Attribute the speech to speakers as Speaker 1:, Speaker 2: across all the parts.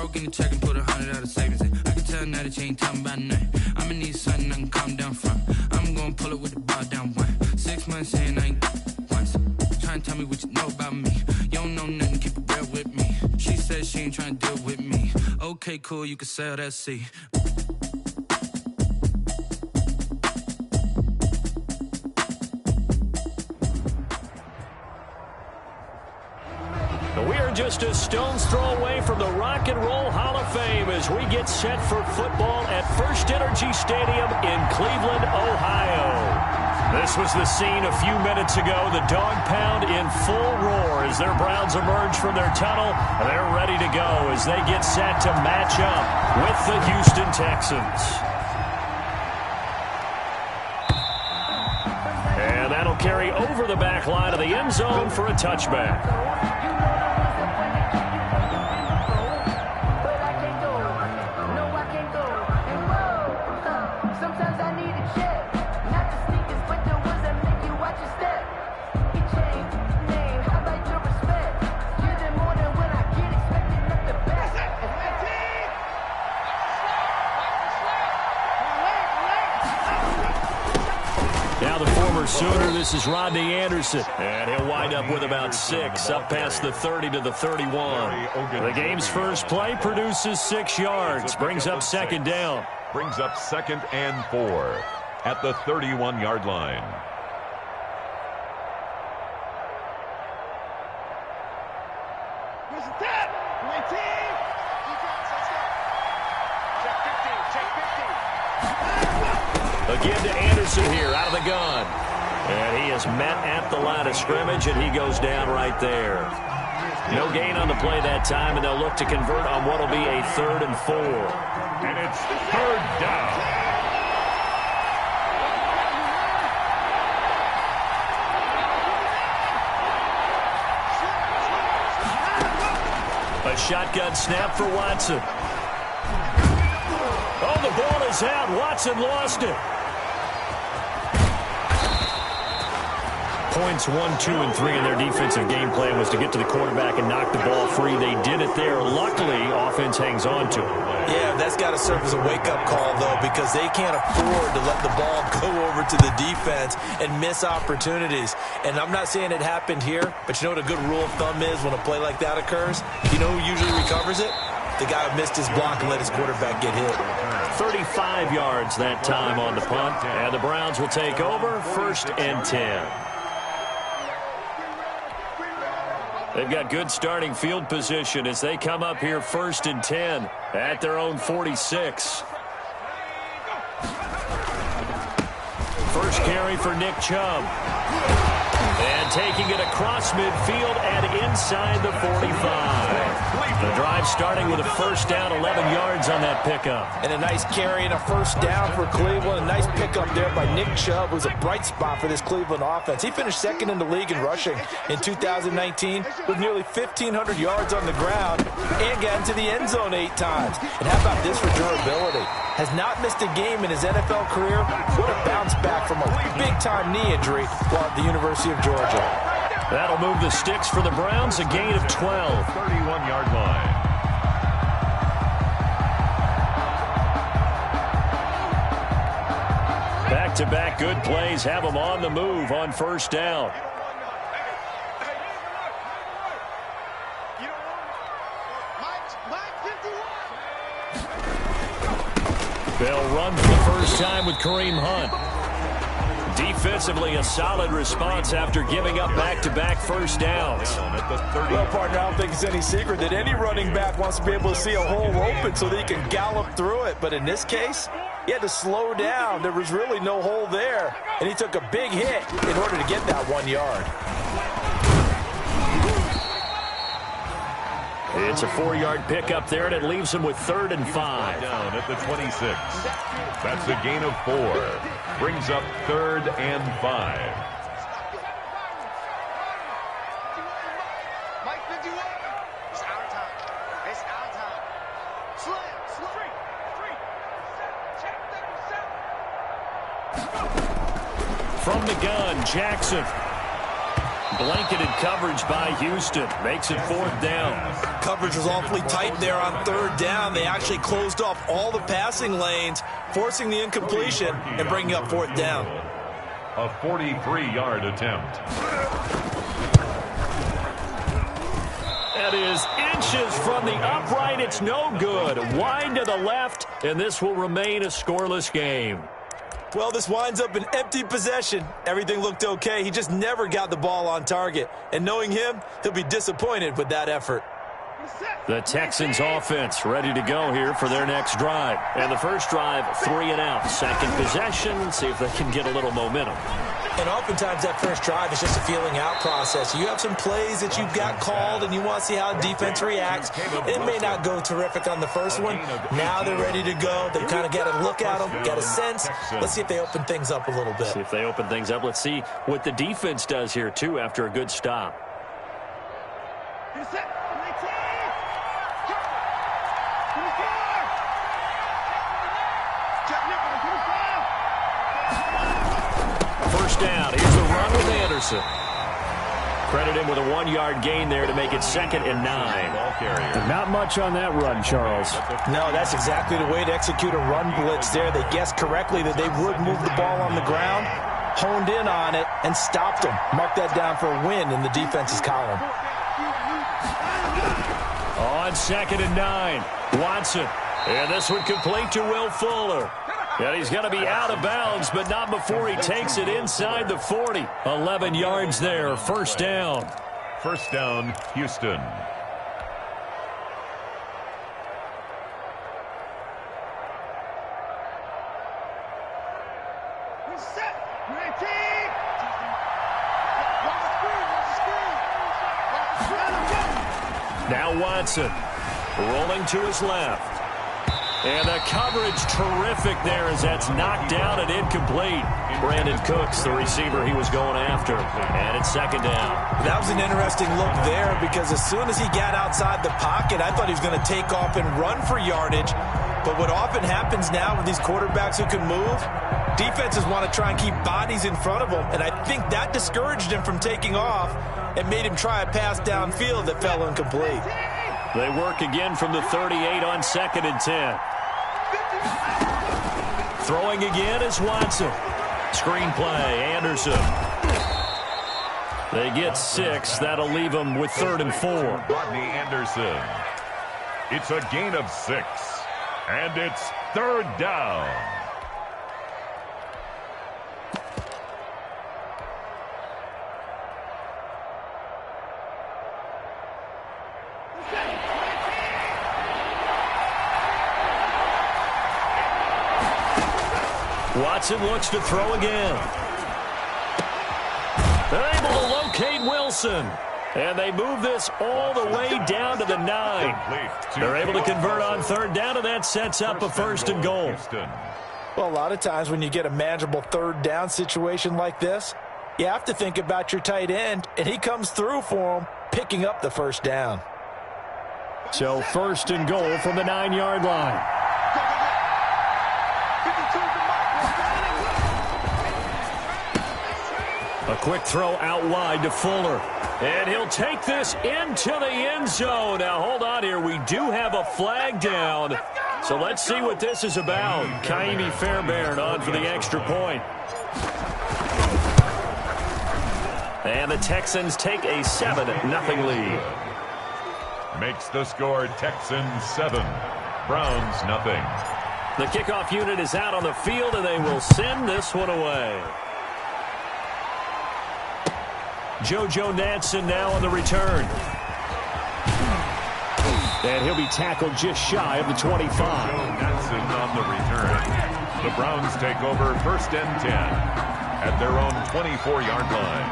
Speaker 1: broke in the check and put 100 out of savings in. I can tell now that you ain't talking about nothing. I'ma need something I can calm down from. I'm gonna pull it with the bar down 6 months in, I ain't once. Try and tell me what you know about me. You don't know nothing, keep it real with me. She said she ain't trying to deal with me. Okay, cool, you can sell that C.
Speaker 2: We are just a stone's throw away from the Rock and Roll Hall of Fame as we get set for football at First Energy Stadium in Cleveland, Ohio. This was the scene a few minutes ago. The dog pound in full roar as their Browns emerge from their tunnel. They're ready to go as they get set to match up with the Houston Texans. And that'll carry over the back line of the end zone for a touchback. Sooner, this is Rodney Anderson, and he'll wind up with about 6, up past the 30 to the 31. The game's first play produces 6 yards, brings up second down.
Speaker 3: Brings up 2nd and 4 at the 31-yard line.
Speaker 2: Again to Anderson here, out of the gun. And he is met at the line of scrimmage, and he goes down right there. No gain on the play that time, and they'll look to convert on what will be a 3rd and 4.
Speaker 3: And it's 3rd down.
Speaker 2: A shotgun snap for Watson. Oh, the ball is out. Watson lost it. Points 1, 2, and 3 in their defensive game plan was to get to the quarterback and knock the ball free. They did it there. Luckily, offense hangs on to it.
Speaker 4: Yeah, that's got to serve as a wake-up call, though, because they can't afford to let the ball go over to the defense and miss opportunities. And I'm not saying it happened here, but you know what a good rule of thumb is when a play like that occurs? You know who usually recovers it? The guy who missed his block and let his quarterback get hit.
Speaker 2: 35 yards that time on the punt, and the Browns will take over 1st and 10. They've got good starting field position as they come up here 1st and 10 at their own 46. First carry for Nick Chubb. And taking it across midfield and inside the 45. The drive starting with a first down, 11 yards on that pickup.
Speaker 4: And a nice carry and a first down for Cleveland. A nice pickup there by Nick Chubb, who's a bright spot for this Cleveland offense. He finished 2nd in the league in rushing in 2019 with nearly 1,500 yards on the ground and got into the end zone 8 times. And how about this for durability? Has not missed a game in his NFL career. What a bounce back from a big-time knee injury while at the University of Georgia.
Speaker 2: That'll move the sticks for the Browns, a gain of 12.
Speaker 3: 31-yard line.
Speaker 2: Back-to-back good plays have them on the move on first down. They'll run for the first time with Kareem Hunt. Defensively, a solid response after giving up back-to-back first downs.
Speaker 4: Well, partner, I don't think it's any secret that any running back wants to be able to see a hole open so that he can gallop through it. But in this case, he had to slow down. There was really no hole there, and he took a big hit in order to get that 1 yard.
Speaker 2: It's a 4-yard pickup there, and it leaves him with 3rd and 5.
Speaker 3: Down at the 26. That's a gain of 4. Brings up 3rd and 5.
Speaker 2: From the gun, Jackson. Blanketed coverage by Houston. Makes it 4th down.
Speaker 4: Coverage was awfully tight there on 3rd down. They actually closed off all the passing lanes, forcing the incompletion and bringing up 4th down.
Speaker 3: A 43-yard attempt.
Speaker 2: That is inches from the upright. It's no good. Wide to the left, and this will remain a scoreless game.
Speaker 4: Well, this winds up an empty possession. Everything looked okay. He just never got the ball on target. And knowing him, he'll be disappointed with that effort.
Speaker 2: The Texans offense ready to go here for their next drive. And the first drive, 3 and out. Second possession, see if they can get a little momentum.
Speaker 4: And oftentimes that first drive is just a feeling out process. You have some plays that you've got called and you want to see how the defense reacts. It may not go terrific on the first one. Now they're ready to go. They kind of got a look at them, got a sense. Let's see if they open things up a little bit.
Speaker 2: See if they open things up. Let's see what the defense does here, too, after a good stop. First down. Here's the run with Anderson. Credit him with a 1-yard gain there to make it 2nd and 9.
Speaker 5: Not much on that run, Charles.
Speaker 4: No, that's exactly the way to execute a run blitz there. They guessed correctly that they would move the ball on the ground, honed in on it, and stopped them. Mark that down for a win in the defense's column.
Speaker 2: On 2nd and 9, Watson. And this one complete to Will Fuller. And he's going to be out of bounds, but not before he takes it inside the 40. 11 yards there, first down.
Speaker 3: First down, Houston.
Speaker 2: Now Watson rolling to his left. And the coverage terrific there as that's knocked down and incomplete. Brandon Cooks, the receiver he was going after. And it's 2nd down.
Speaker 4: That was an interesting look there because as soon as he got outside the pocket, I thought he was going to take off and run for yardage. But what often happens now with these quarterbacks who can move, defenses want to try and keep bodies in front of them. And I think that discouraged him from taking off and made him try a pass downfield that fell incomplete.
Speaker 2: They work again from the 38 on 2nd and 10. Throwing again is Watson. Screen play, Anderson. They get 6. That'll leave them with 3rd and 4.
Speaker 3: Rodney Anderson. It's a gain of 6. And it's 3rd down.
Speaker 2: Watson looks to throw again. They're able to locate Wilson. And they move this all the way down to the 9. They're able to convert on 3rd down, and that sets up a 1st and goal.
Speaker 4: Well, a lot of times when you get a manageable 3rd down situation like this, you have to think about your tight end, and he comes through for him, picking up the 1st down.
Speaker 2: So 1st and goal from the 9-yard line. A quick throw out wide to Fuller. And he'll take this into the end zone. Now, hold on here. We do have a flag down. So let's see what this is about. Kaimi Fairbairn on for the extra point. And the Texans take a 7-0 lead.
Speaker 3: Makes the score Texans 7, Browns nothing.
Speaker 2: The kickoff unit is out on the field, and they will send this one away. JoJo Natson now on the return. And he'll be tackled just shy of the 25.
Speaker 3: Natson on the return. The Browns take over 1st and 10 at their own 24-yard line.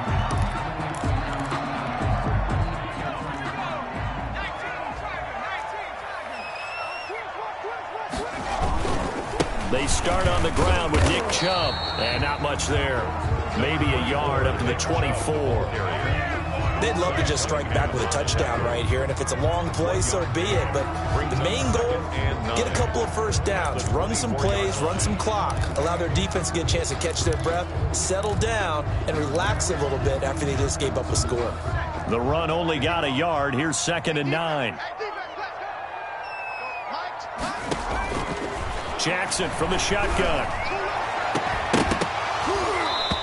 Speaker 2: They start on the ground with Nick Chubb. And not much there. Maybe a yard up to the 24.
Speaker 4: They'd love to just strike back with a touchdown right here, and if it's a long play, so be it. But the main goal, get a couple couple of first downs, run some plays, run some clock, allow their defense to get a chance to catch their breath, settle down, and relax a little bit after they just gave up a score.
Speaker 2: The run only got a yard. Here's 2nd and 9. Jackson from the shotgun.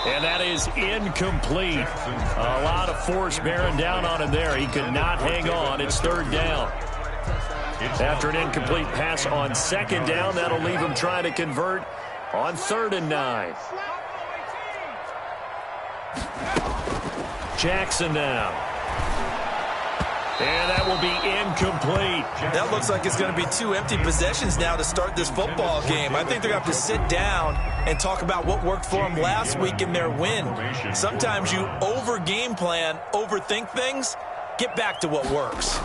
Speaker 2: And that is incomplete. A lot of force bearing down on him there. He could not hang on. It's 3rd down. After an incomplete pass on 2nd down, that'll leave him trying to convert on 3rd and 9. Jackson now. And that will be incomplete.
Speaker 4: That looks like it's going to be 2 empty possessions now to start this football game. I think they're going to have to sit down and talk about what worked for them last week in their win. Sometimes you over-game plan, overthink things, get back to what works.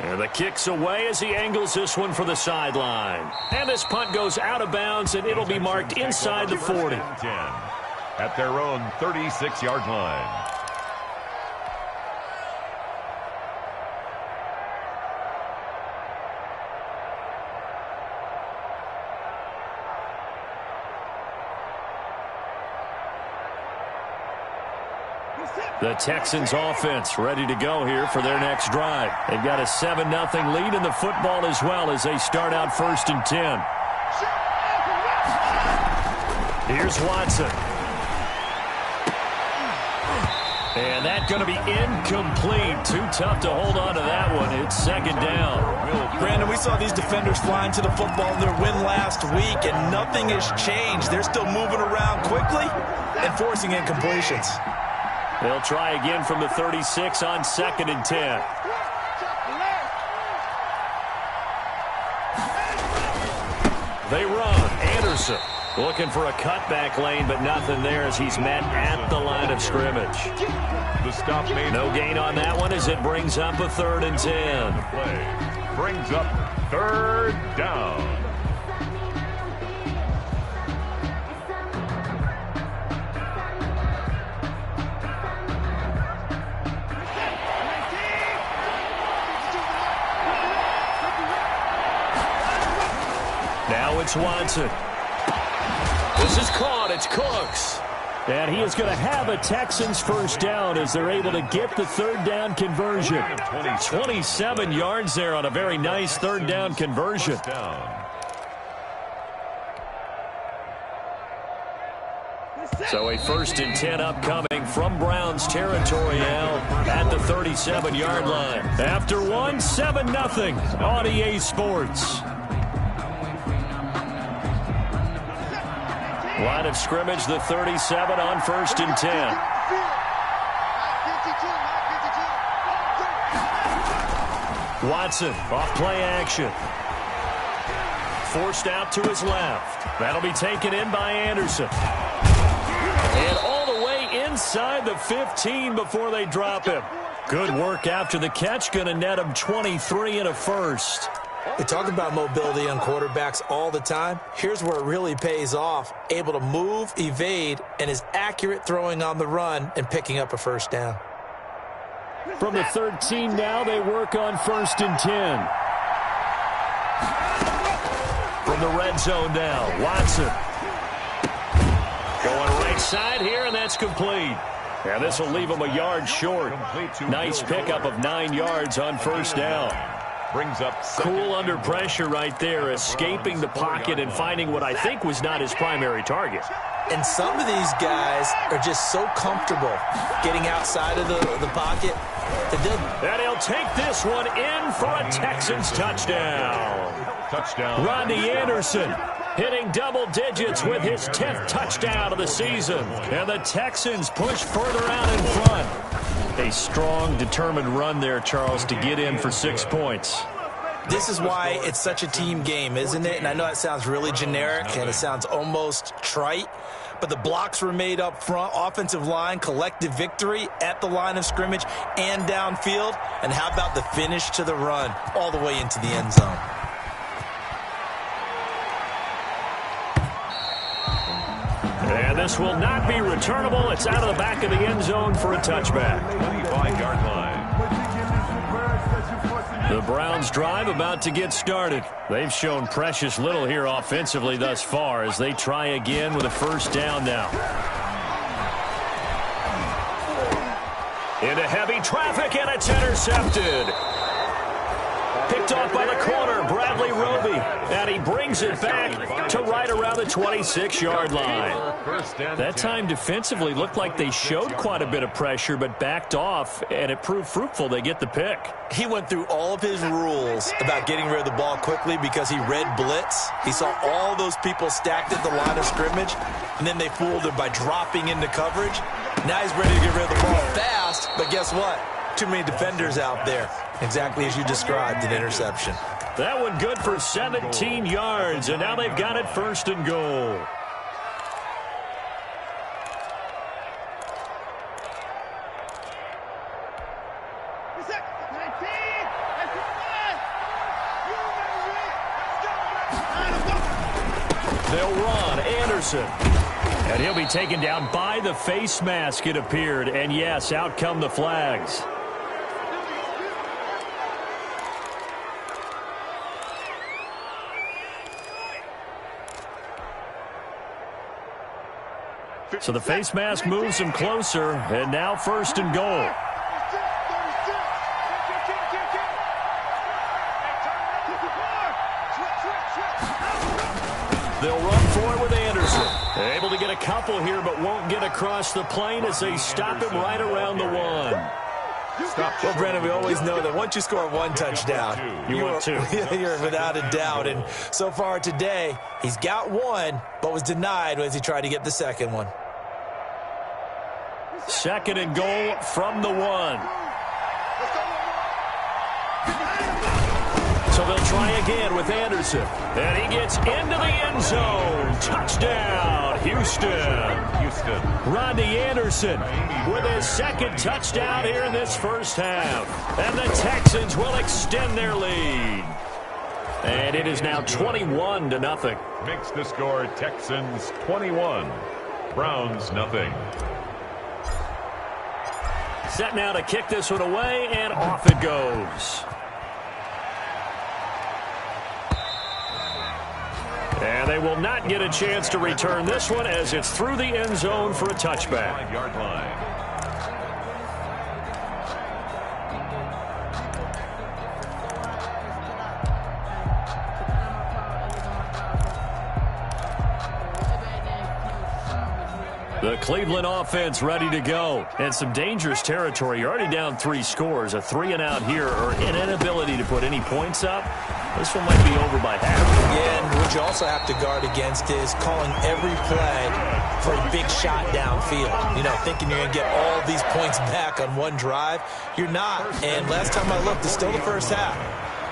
Speaker 2: And the kick's away as he angles this one for the sideline. And this punt goes out of bounds, and it'll be marked inside the 40.
Speaker 3: At their own 36-yard line.
Speaker 2: The Texans offense ready to go here for their next drive. They've got a 7-0 lead in the football as well as they start out 1st and 10. Here's Watson. And that's going to be incomplete. Too tough to hold on to that one. It's 2nd down.
Speaker 4: Brandon, we saw these defenders flying to the football in their win last week, and nothing has changed. They're still moving around quickly and forcing incompletions.
Speaker 2: They'll try again from the 36 on 2nd and 10. They run. Anderson looking for a cutback lane, but nothing there as he's met at the line of scrimmage.
Speaker 3: The stop made.
Speaker 2: No gain on that one as it brings up a 3rd and 10.
Speaker 3: Play brings up 3rd down.
Speaker 2: Now it's Watson. This is caught. It's Cooks. And he is going to have a Texans 1st down as they're able to get the 3rd down conversion. 27 yards there on a very nice 3rd down conversion. So a 1st and 10 upcoming from Browns territory now at the 37-yard line. After one, 7-0 on EA Sports. Line of scrimmage, the 37 on 1st and 10. Watson off play action. Forced out to his left. That'll be taken in by Anderson. And all the way inside the 15 before they drop him. Good work after the catch. Going to net him 23 and a 1st.
Speaker 4: We talk about mobility on quarterbacks all the time. Here's where it really pays off. Able to move, evade, and is accurate throwing on the run and picking up a 1st down.
Speaker 2: From the 13 now, they work on 1st and 10. From the red zone now, Watson. Going right side here, and that's complete. And this will leave him a yard short. Nice pickup of 9 yards on 1st down.
Speaker 3: Brings up
Speaker 2: cool under pressure right there, escaping the pocket and finding what I think was not his primary target.
Speaker 4: And some of these guys are just so comfortable getting outside of the pocket.
Speaker 2: And he'll take this one in for a Texans touchdown. Rodney Anderson hitting double digits with his 10th touchdown of the season. And the Texans push further out in front. A strong, determined run there, Charles, to get in for 6 points.
Speaker 4: This is why it's such a team game, isn't it? And I know that sounds really generic and it sounds almost trite, but the blocks were made up front, offensive line, collective victory at the line of scrimmage and downfield. And how about the finish to the run all the way into the end zone?
Speaker 2: And this will not be returnable. It's out of the back of the end zone for a touchback.
Speaker 3: 25-yard line.
Speaker 2: The Browns' drive about to get started. They've shown precious little here offensively thus far as they try again with a first down now. Into heavy traffic, and it's intercepted. Picked off by the corner, Bradley Roby. And he brings it back to right around the 26-yard line. That time defensively looked like they showed quite a bit of pressure but backed off, and it proved fruitful. They get the pick.
Speaker 4: He went through all of his rules about getting rid of the ball quickly because he read blitz. He saw all those people stacked at the line of scrimmage, and then they fooled him by dropping into coverage. Now he's ready to get rid of the ball fast, but guess what? Too many defenders out there. Exactly as you described, an interception.
Speaker 2: That one good for 17 yards, and now they've got it first and goal. They'll run Anderson. And he'll be taken down by the face mask, it appeared. And yes, out come the flags. So the face mask moves him closer, and now first and goal. They'll run for it with Anderson. Able to get a couple here, but won't get across the plane as they stop him right around the one.
Speaker 4: Well, Brandon, we always know that once you score one touchdown, you're without a doubt. And so far today, he's got one, but was denied as he tried to get the second one.
Speaker 2: Second and goal from the one. So they'll try again with Anderson. And he gets into the end zone. Touchdown, Houston. Rodney Anderson with his second touchdown here in this first half. And the Texans will extend their lead. And it is now 21-0.
Speaker 3: Makes the score Texans 21, Browns nothing.
Speaker 2: Set now to kick this one away, and off it goes. And they will not get a chance to return this one as it's through the end zone for a touchback.
Speaker 3: 5-yard line.
Speaker 2: The Cleveland offense ready to go. And some dangerous territory. You're already down 3 scores. A 3-and-out here, or an inability to put any points up. This one might be over by half.
Speaker 4: Yeah, and what you also have to guard against is calling every play for a big shot downfield. You know, thinking you're going to get all these points back on one drive. You're not. And last time I looked, it's still the first half.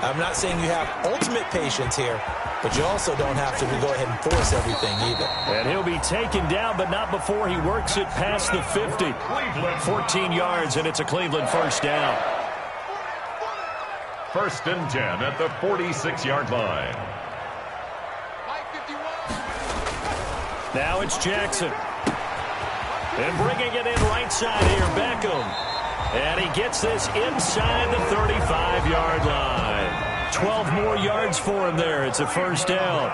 Speaker 4: I'm not saying you have ultimate patience here, but you also don't have to go ahead and force everything either.
Speaker 2: And he'll be taken down, but not before he works it past the 50. 14 yards, and it's a Cleveland first down.
Speaker 3: First and 10 at the 46-yard line.
Speaker 2: Now it's Jackson. And bringing it in right side here, Beckham. And he gets this inside the 35-yard line. 12 more yards for him there. It's a first down.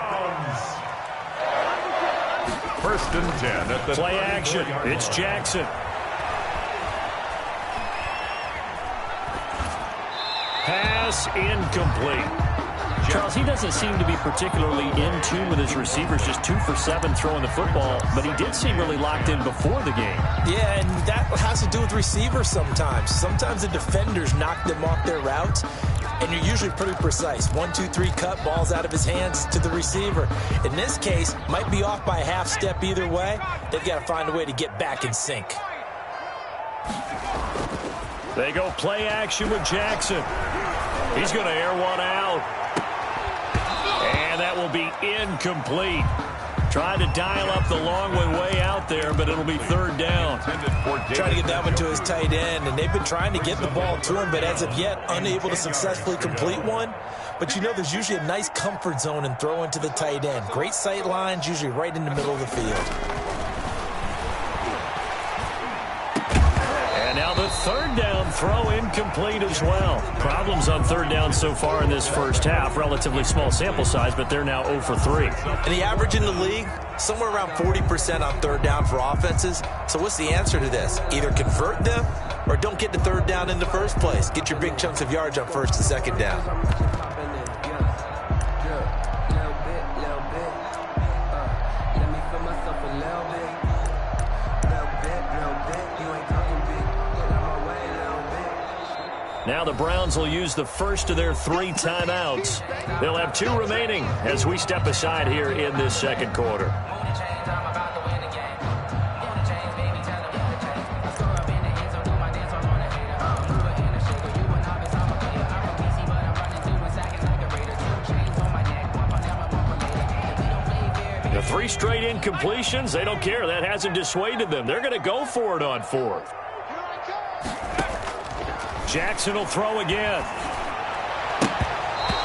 Speaker 3: First and 10 at the
Speaker 2: play action. It's Jackson. Pass incomplete. Charles, he doesn't seem to be particularly in tune with his receivers, just 2 for 7 throwing the football, but he did seem really locked in before the game.
Speaker 4: Yeah, and that has to do with receivers sometimes. Sometimes the defenders knock them off their routes, and you're usually pretty precise. 1, 2, 3 cut, balls out of his hands to the receiver. In this case, might be off by a half step either way. They've got to find a way to get back in sync.
Speaker 2: They go play action with Jackson. He's going to air one out. And that will be incomplete. Trying to dial up the long one way out there, but it'll be third down.
Speaker 4: Trying to get that one to his tight end, and they've been trying to get the ball to him, but as of yet, unable to successfully complete one. But you know there's usually a nice comfort zone in throwing to the tight end. Great sight lines, usually right in the middle of the field.
Speaker 2: And now the third down throw incomplete as well. Problems on third down so far in this first half. Relatively small sample size, but they're now 0 for 3.
Speaker 4: And the average in the league, somewhere around 40% on third down for offenses. So what's the answer to this? Either convert them or don't get to third down in the first place. Get your big chunks of yards on first and second down.
Speaker 2: Now the Browns will use the first of their 3 timeouts. They'll have 2 remaining as we step aside here in this second quarter. The 3 straight incompletions, they don't care. That hasn't dissuaded them. They're going to go for it on 4th. Jackson will throw again.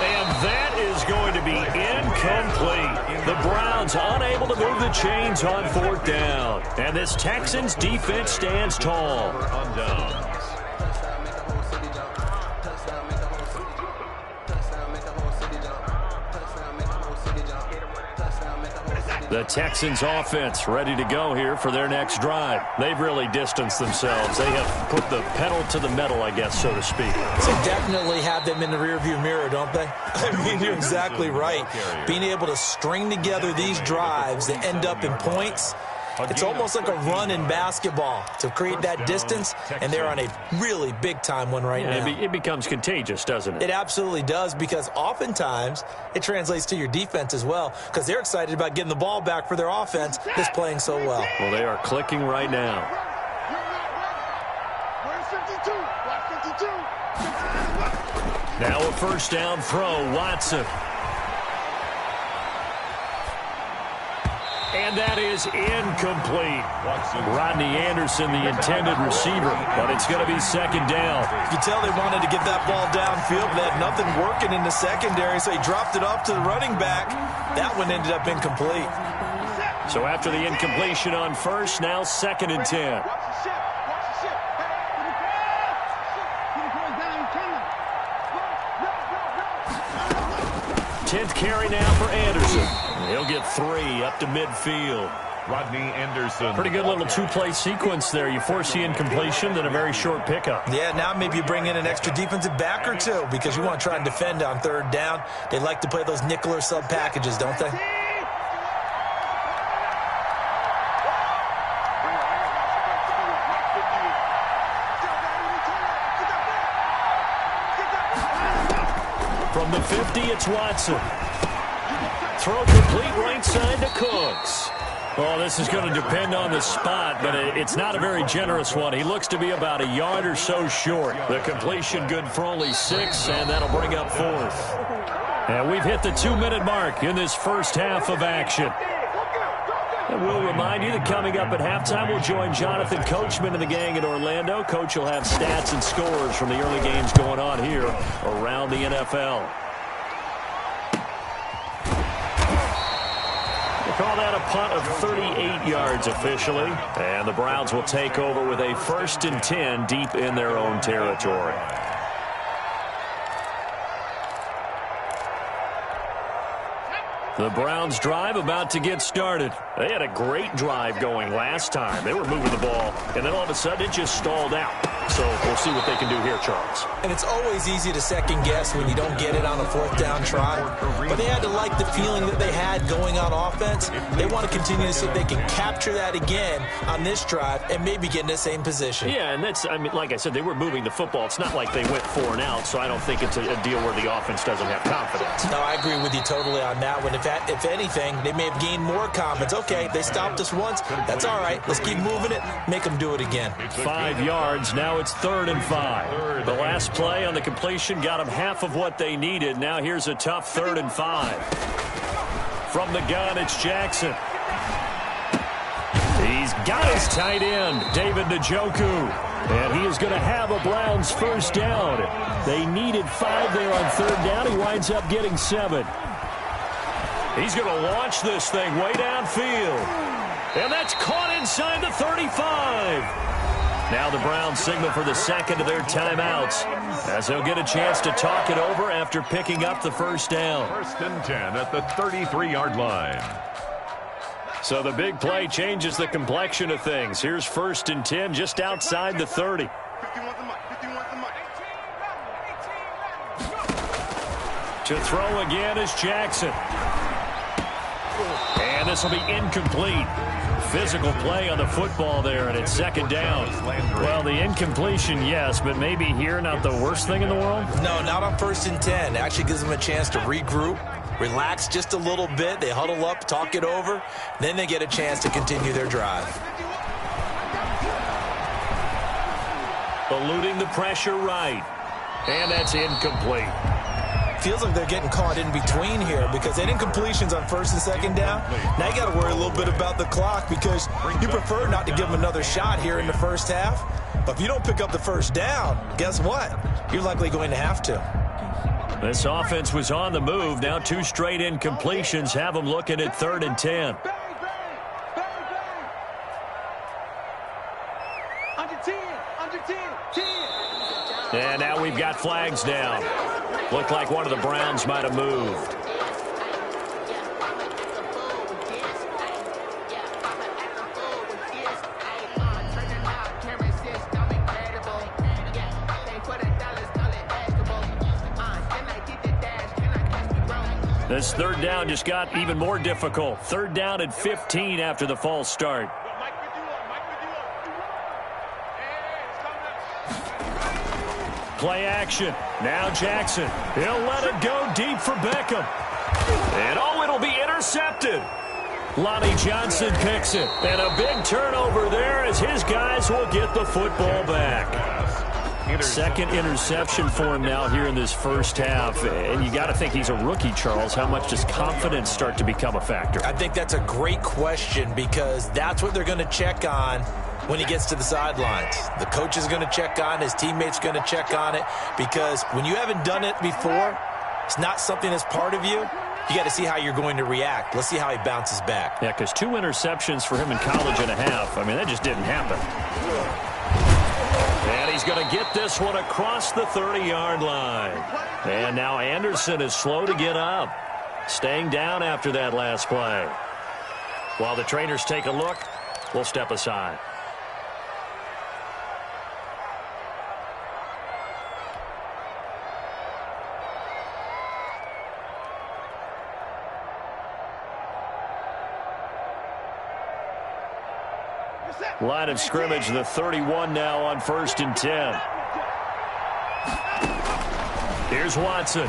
Speaker 2: And that is going to be incomplete. The Browns unable to move the chains on 4th down. And this Texans defense stands tall. The Texans offense ready to go here for their next drive. They've really distanced themselves. They have put the pedal to the metal, I guess, so to speak.
Speaker 4: So definitely have them in the rearview mirror, don't they? I mean, you're exactly right. Being able to string together these drives that end up in points, it's almost like a run in basketball to create that distance, and they're on a really big-time one right now.
Speaker 2: It becomes contagious, doesn't it?
Speaker 4: It absolutely does, because oftentimes it translates to your defense as well, because they're excited about getting the ball back for their offense that's playing so well.
Speaker 2: Well, they are clicking right now. Now a first down throw, Watson. And that is incomplete. Rodney Anderson, the intended receiver, but it's going to be second down.
Speaker 4: You can tell they wanted to get that ball downfield. They had nothing working in the secondary, so he dropped it off to the running back. That one ended up incomplete.
Speaker 2: So after the incompletion on first, now 2nd and 10. 10th carry now for Anderson. He'll get 3 up to midfield.
Speaker 3: Rodney Anderson.
Speaker 2: Pretty good little 2-play sequence there. You force the incompletion, then a very short pickup.
Speaker 4: Yeah, now maybe you bring in an extra defensive back or 2 because you want to try and defend on third down. They like to play those nickel or sub packages, don't they?
Speaker 2: From the 50, it's Watson. Throw complete right side to Cooks. Oh, this is going to depend on the spot, but it's not a very generous one. He looks to be about a yard or so short. The completion good for only 6, and that'll bring up 4th. And we've hit the 2-minute mark in this first half of action. And we'll remind you that coming up at halftime, we'll join Jonathan Coachman and the gang in Orlando. Coach will have stats and scores from the early games going on here around the NFL. We'll call that a punt of 38 yards officially. And the Browns will take over with a 1st and 10 deep in their own territory. The Browns drive about to get started. They had a great drive going last time. They were moving the ball, and then all of a sudden it just stalled out. So we'll see what they can do here, Charles.
Speaker 4: And it's always easy to second guess when you don't get it on a 4th down try. But they had to like the feeling that they had going on offense. They want to continue to see if they can capture that again on this drive and maybe get in the same position.
Speaker 2: Yeah, and that's, I mean, like I said, they were moving the football. It's not like they went 4 and out, so I don't think it's a deal where the offense doesn't have confidence.
Speaker 4: No, I agree with you totally on that one. If anything, they may have gained more confidence. Okay, they stopped us once. That's all right. Let's keep moving it. Make them do it again.
Speaker 2: 5 yards. Now it's 3rd and 5. The last play on the completion got them half of what they needed. Now here's a tough 3rd and 5. From the gun, it's Jackson. He's got his tight end, David Njoku. And he is going to have a Browns first down. They needed 5 there on 3rd down. He winds up getting 7. He's going to launch this thing way downfield. And that's caught inside the 35. Now the Browns signal for the second of their timeouts, as they'll get a chance to talk it over after picking up the first down.
Speaker 3: 1st and 10 at the 33-yard line.
Speaker 2: So the big play changes the complexion of things. Here's 1st and 10 just outside the 30. To throw again is Jackson. And this will be incomplete. Physical play on the football there, and it's 2nd down. Well, the incompletion, yes, but maybe here not the worst thing in the world?
Speaker 4: No, not on 1st and 10. It actually gives them a chance to regroup, relax just a little bit. They huddle up, talk it over. Then they get a chance to continue their drive.
Speaker 2: Eluding the pressure right. And that's incomplete.
Speaker 4: Feels like they're getting caught in between here because that incompletion's on 1st and 2nd down. Now you got to worry a little bit about the clock because you prefer not to give them another shot here in the first half. But if you don't pick up the 1st down, guess what? You're likely going to have to.
Speaker 2: This offense was on the move. Now 2 straight incompletions have them looking at 3rd and 10. And now we've got flags down. Looked like one of the Browns might have moved. This 3rd down just got even more difficult. 3rd down and 15 after the false start. Play action. Now Jackson. He'll let it go deep for Beckham. And oh, it'll be intercepted. Lonnie Johnson picks it. And a big turnover there as his guys will get the football back. 2nd interception for him now here in this first half. And you got to think he's a rookie, Charles. How much does confidence start to become a factor?
Speaker 4: I think that's a great question because that's what they're going to check on when he gets to the sidelines. The coach is going to check on, his teammates going to check on it, because when you haven't done it before, it's not something that's part of you. You got to see how you're going to react. Let's see how he bounces back.
Speaker 2: Yeah, because 2 interceptions for him in college and a half. I mean, that just didn't happen. And he's going to get this one across the 30-yard line. And now Anderson is slow to get up, staying down after that last play. While the trainers take a look, we'll step aside. Line of scrimmage, the 31 now on 1st and 10. Here's Watson.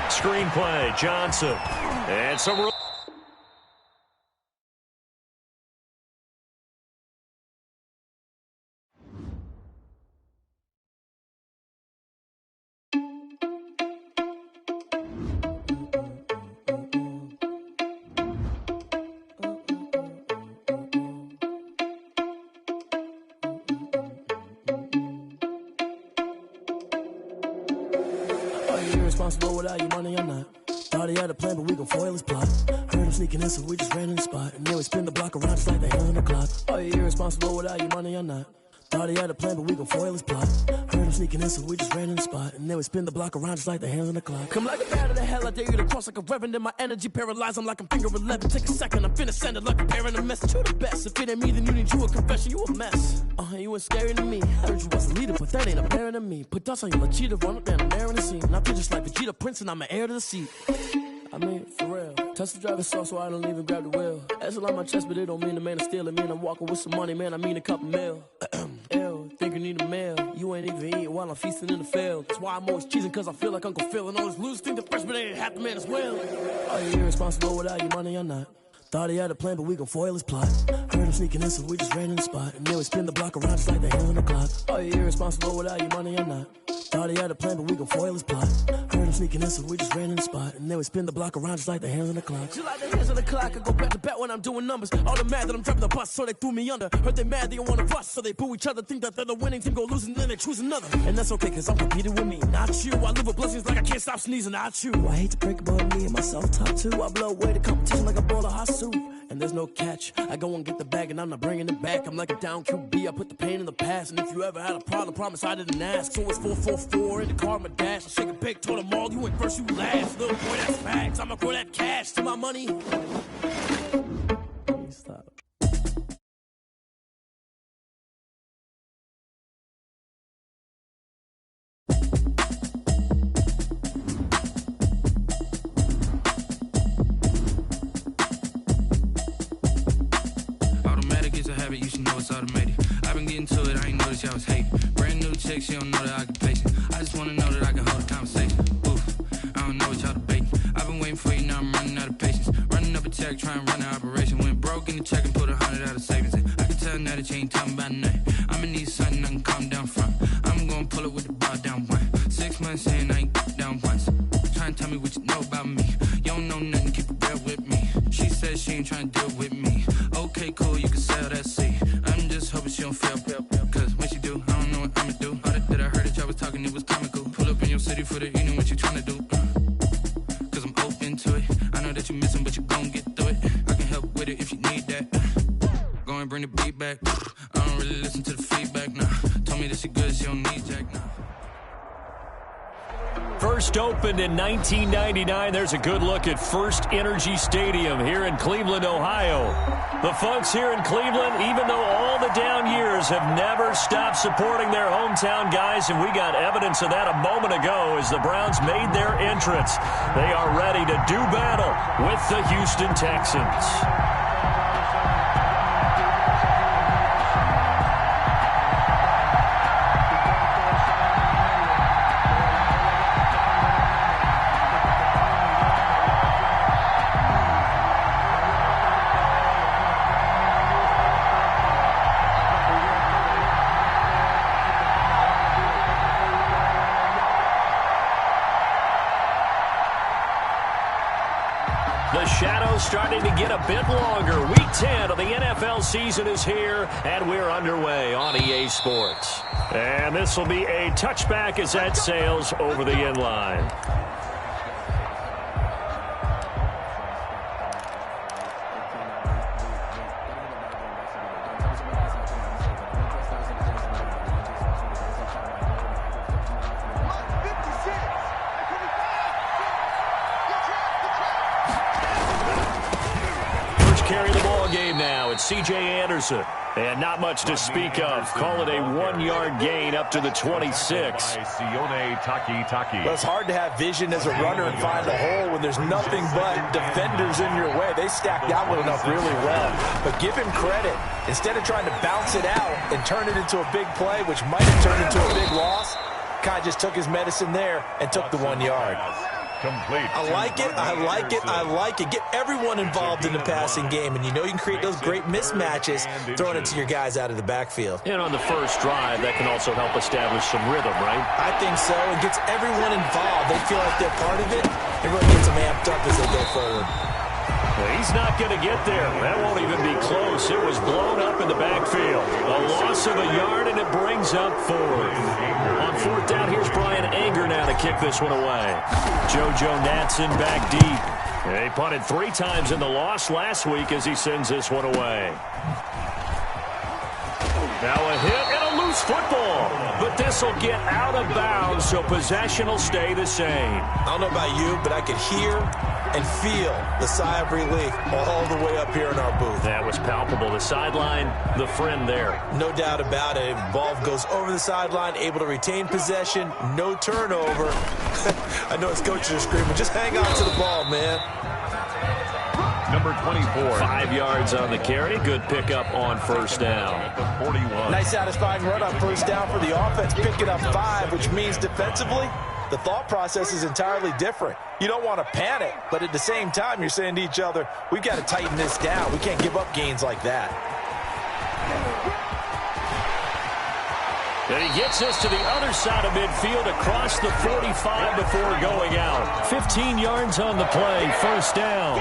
Speaker 2: Screenplay, Johnson. And some...
Speaker 6: Responsible without your money or not. Thought he had a plan, but we gon' foil his plot. Heard him sneaking in, so we just ran in the spot. And then we spin the block around just like the hand on the clock. Are you irresponsible without your money or not? Thought he had a plan, but we gon' foil his plot. Heard him sneaking in, so we just ran in the spot. And then we spin the block around just like the hands on the clock. Come like a bat of the hell, I dare you to cross like a reverend. In my energy paralyzed, I'm like I'm finger 11. Take a second, I'm finna send it like a parent a message. You the best, if it ain't me, then you need you a confession. You a mess, you ain't scary to me. Heard you was a leader, but that ain't apparent to me. Put dust on you like cheetah, run up down, I'm there in the scene. And I feel just like Vegeta Prince, and I'm an heir to the seat. I mean, for real. Touch the driver's soft so I don't even grab the wheel. That's on my chest, but it don't mean the man is stealing. Mean I'm walking with some money, man, I mean a couple mil. Ew, think you need a meal. You ain't even eating while I'm feasting in the field. That's why I'm always cheesing, cause I feel like Uncle Phil. And all this loose think the freshman ain't half the man as well. Are you irresponsible without your money or not? Thought he had a plan, but we gon' foil his plot. Heard him sneaking in, so we just ran in the spot. And then we spin the block around just like the hand on the clock. Are you irresponsible without your money or not? Thought he had a plan, but we gon' foil his plot. Heard him sneaking in, so we just ran in the spot. And then we spin the block around just like the hands on the clock. Just like the hands on the clock, I go back to back when I'm doing numbers. All the mad that I'm dropping the bus, so they threw me under. Heard they mad, they don't wanna bust, so they boo each other. Think that they're the winning team, go losing, then they choose another. And that's okay, cause I'm competing with me, not you. I live with blessings like I can't stop sneezing, not you. I hate to break about me and my self-talk too. I blow away the competition like a bowl of hot soup. And there's no catch. I go and get the bag and I'm not bringing it back. I'm like a down QB, I put the pain in the past. And if you ever had a problem, promise I didn't ask. So it's 4-4-4 in the car, my dash. I shake a big, told them all, you went first, you last. Little boy, that's facts. I'ma grow that cash to my money. Stop.
Speaker 1: Automatic is a habit, you should know it's automated. I've been getting to it, I ain't noticed y'all was hating. Brand new chick, she don't know the occupation. I just wanna know that I can hold a conversation. Oof, I don't know what y'all debating. I've been waiting for you, now I'm running out of patience. Running up a check, trying to run an operation. Went broke in the check and put 100 out of savings in. I can tell now that you ain't talking about nothing. I'ma need something I can calm down from. I'm gonna pull it with the bar down one. 6 months in, I ain't down once. Trying to tell me what you know about me. You don't know nothing, keep it real with me. She says she ain't trying to deal with me. Okay, cool, you can sell that seat. I'm just hoping she don't fail. Cause when she do, I don't know what I'ma do. All that I heard that y'all was talking, it was comical. Pull up in your city for the evening, what you trying to do? Cause I'm open to it. I know that you missing, but you gon' get through it. I can help with it if you need that. Go and bring the beat back. I don't really listen to the feedback, nah. Told me that she good, she don't need Jack, nah.
Speaker 2: First opened in 1999. There's a good look at First Energy Stadium here in Cleveland, Ohio. The folks here in Cleveland, even though all the down years, have never stopped supporting their hometown guys, and we got evidence of that a moment ago as the Browns made their entrance. They are ready to do battle with the Houston Texans. The shadow's starting to get a bit longer. Week 10 of the NFL season is here, and we're underway on EA Sports. And this will be a touchback as that sails over the end line. Carry the ball game now. It's C.J. Anderson. And not much to speak of. Call it a 1-yard gain up to the 26.
Speaker 4: Well, it's hard to have vision as a runner and find a hole when there's nothing but defenders in your way. They stacked that one up really well. But give him credit. Instead of trying to bounce it out and turn it into a big play, which might have turned into a big loss, Kai just took his medicine there and took the 1 yard.
Speaker 3: Complete.
Speaker 4: I like it. I like it. I like it. Get everyone involved in the passing game, and you know you can create those great mismatches throwing it to your guys out of the backfield.
Speaker 2: And on the first drive, that can also help establish some rhythm, right?
Speaker 4: I think so. It gets everyone involved. They feel like they're part of it. It really gets them amped up as they go forward.
Speaker 2: Well, he's not going to get there. That won't even be close. It was blown up in the backfield. A loss of a yard, and it brings up 4. On 4th down, here's Brian Anger now to kick this one away. JoJo Natson back deep. He punted 3 times in the loss last week as he sends this one away. Now a hit and a loose football. But this will get out of bounds, so possession will stay the same.
Speaker 4: I don't know about you, but I could hear and feel the sigh of relief all the way up here in our booth.
Speaker 2: That was palpable. The sideline, the friend there.
Speaker 4: No doubt about it. Ball goes over the sideline, able to retain possession, no turnover. I know his coaches are screaming, just hang on to the ball, man.
Speaker 3: Number 24.
Speaker 2: 5 yards on the carry. Good pickup on first down.
Speaker 3: 41.
Speaker 4: Nice satisfying run on first down for the offense. Picking up 5, which means defensively, the thought process is entirely different. You don't want to panic, but at the same time, you're saying to each other, we've got to tighten this down. We can't give up gains like that.
Speaker 2: And he gets this to the other side of midfield across the 45 before going out. 15 yards on the play, first down.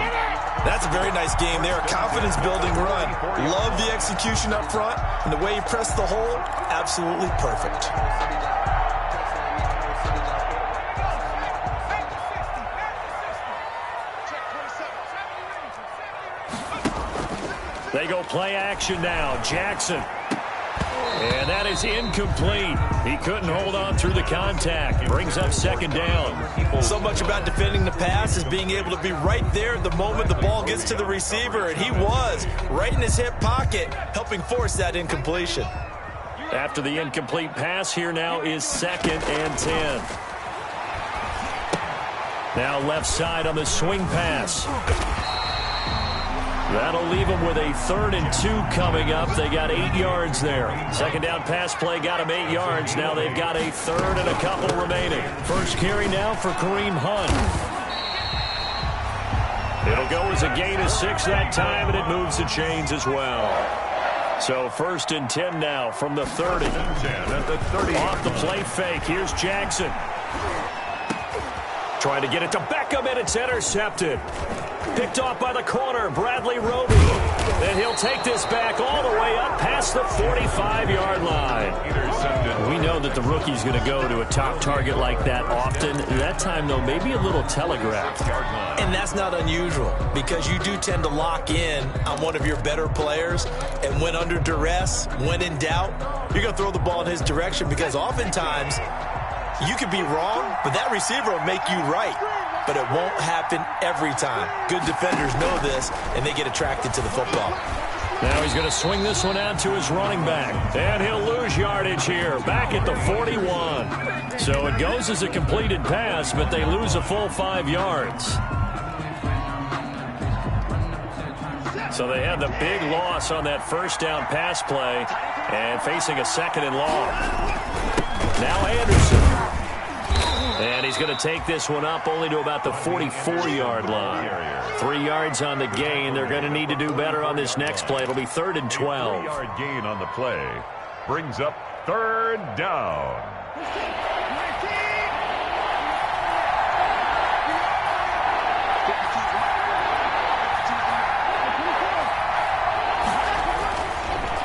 Speaker 4: That's a very nice game there. A confidence-building run. Love the execution up front. And the way he pressed the hole, absolutely perfect.
Speaker 2: They go play action now. Jackson. And that is incomplete. He couldn't hold on through the contact. Brings up second down.
Speaker 4: So much about defending the pass is being able to be right there at the moment the ball gets to the receiver. And he was right in his hip pocket, helping force that incompletion.
Speaker 2: After the incomplete pass, here now is 2nd and 10. Now left side on the swing pass. That'll leave them with a 3rd and 2 coming up. They got 8 yards there. Second down pass play got them 8 yards. Now they've got a 3rd and a couple remaining. First carry now for Kareem Hunt. It'll go as a gain of 6 that time, and it moves the chains as well. So 1st and 10 now from the 30. Off the play fake. Here's Jackson. Trying to get it to Beckham, and it's intercepted. Picked off by the corner, Bradley Roby. And he'll take this back all the way up past the 45-yard line. We know that the rookie's going to go to a top target like that often. That time, though, maybe a little telegraphed.
Speaker 4: And that's not unusual because you do tend to lock in on one of your better players. And when under duress, when in doubt, you're going to throw the ball in his direction because oftentimes you could be wrong, but that receiver will make you right. But it won't happen every time. Good defenders know this, and they get attracted to the football.
Speaker 2: Now he's going to swing this one out to his running back. And he'll lose yardage here, back at the 41. So it goes as a completed pass, but they lose a full 5 yards. So they had the big loss on that first down pass play and facing a 2nd and long. Now Anderson. And he's going to take this one up only to about the 44-yard line. 3 yards on the gain. They're going to need to do better on this next play. It'll be 3rd and 12.
Speaker 3: 3-yard gain on the play brings up 3rd down.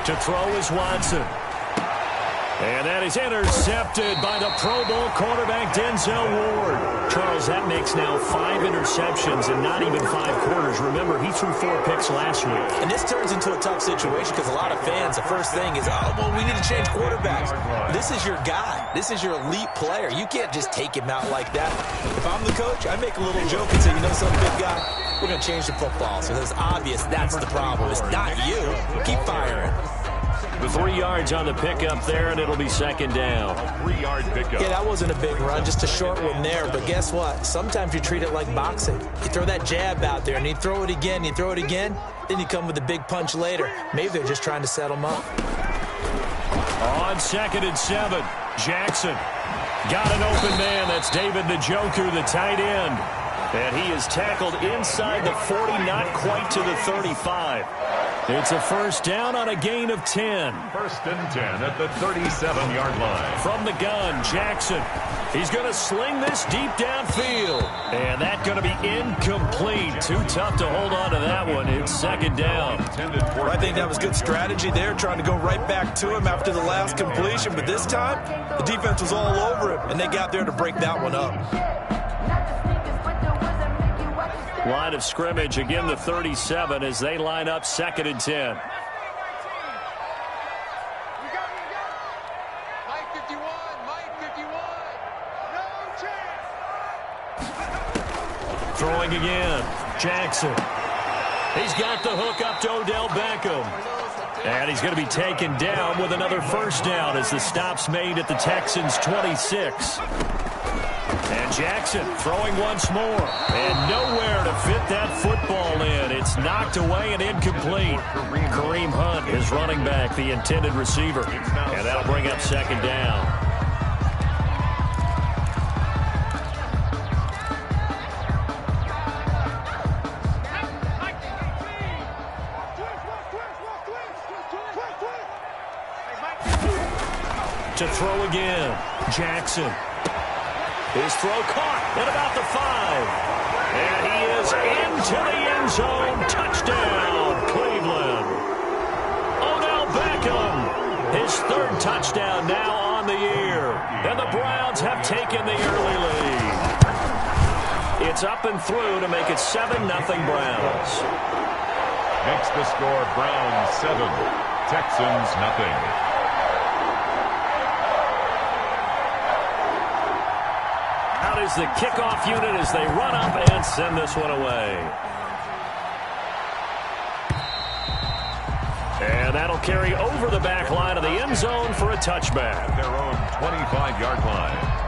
Speaker 2: To throw is Watson. And that is intercepted by the Pro Bowl quarterback Denzel Ward. Charles, that makes now 5 interceptions in not even 5 quarters. Remember, he threw 4 picks last week.
Speaker 4: And this turns into a tough situation because a lot of fans, the first thing is, oh, well, we need to change quarterbacks. This is your guy. This is your elite player. You can't just take him out like that. If I'm the coach, I make a little joke and say, you know something, big guy? We're going to change the football. So it's obvious that's the problem. It's not you. Keep firing.
Speaker 2: The 3 yards on the pickup there, and it'll be 2nd down.
Speaker 3: 3-yard pickup.
Speaker 4: Yeah, that wasn't a big run, just a short one there. But guess what? Sometimes you treat it like boxing. You throw that jab out there, and you throw it again, you throw it again, then you come with a big punch later. Maybe they're just trying to settle them up.
Speaker 2: On 2nd and 7, Jackson got an open man. That's David Njoku, the tight end. And he is tackled inside the 40, not quite to the 35. It's a first down on a gain of 10.
Speaker 3: 1st and 10 at the 37-yard line.
Speaker 2: From the gun, Jackson. He's going to sling this deep downfield. And that's going to be incomplete. Too tough to hold on to that one. It's 2nd down.
Speaker 4: Well, I think that was good strategy there, trying to go right back to him after the last completion. But this time, the defense was all over him, and they got there to break that one up.
Speaker 2: Line of scrimmage, again the 37 as they line up 2nd and 10. Throwing again, Jackson. He's got the hook up to Odell Beckham. And he's going to be taken down with another first down as the stop's made at the Texans' 26. And Jackson throwing once more. And nowhere to fit that football in. It's knocked away and incomplete. Kareem Hunt is running back, the intended receiver. And that'll bring up 2nd down. To throw again. Jackson. His throw caught at about the 5. And he is into the end zone. Touchdown, Cleveland. Odell Beckham. His 3rd touchdown now on the year. And the Browns have taken the early lead. It's up and through to make it 7-0 Browns.
Speaker 3: Makes the score Browns 7, Texans nothing.
Speaker 2: Out is the kickoff unit as they run up and send this one away. And that'll carry over the back line of the end zone for a touchback.
Speaker 3: At their own 25-yard line.